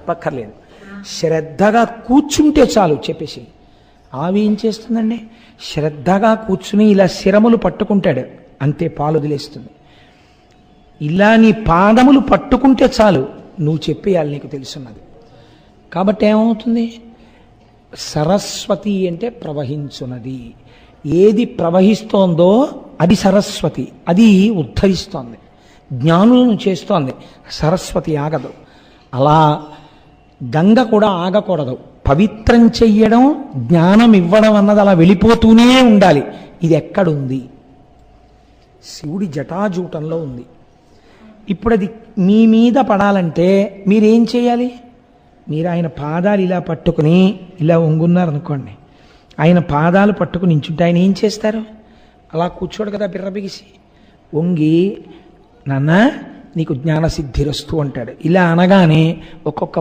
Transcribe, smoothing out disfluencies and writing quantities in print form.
చెప్పక్కర్లేదు. శ్రద్ధగా కూర్చుంటే చాలు చెప్పేసి. ఆవి ఏం చేస్తుందండి, శ్రద్ధగా కూర్చుని ఇలా శిరములు పట్టుకుంటాడు, అంతే పాలు వదిలేస్తుంది. ఇలా నీ పాదములు పట్టుకుంటే చాలు, నువ్వు చెప్పేయాలి, నీకు తెలుసున్నది. కాబట్టి ఏమవుతుంది, సరస్వతి అంటే ప్రవహించున్నది. ఏది ప్రవహిస్తోందో అది సరస్వతి, అది ఉద్ధరిస్తోంది, జ్ఞానులను చేస్తోంది. సరస్వతి ఆగదు. అలా గంగ కూడా ఆగకూడదు. పవిత్రం చెయ్యడం, జ్ఞానం ఇవ్వడం అన్నది అలా వెళ్ళిపోతూనే ఉండాలి. ఇది ఎక్కడుంది, శివుడి జటాజూటంలో ఉంది. ఇప్పుడు అది మీ మీద పడాలంటే మీరేం చేయాలి, మీరు ఆయన పాదాలు ఇలా పట్టుకుని ఇలా వంగున్నారనుకోండి, ఆయన పాదాలు పట్టుకుని నించుంటే ఆయన ఏం చేస్తారు, అలా కూర్చోడు కదా బిర్రబిగిసి, వంగి నాన్న నీకు జ్ఞానసిద్ధిరస్తు అంటాడు. ఇలా అనగానే ఒక్కొక్క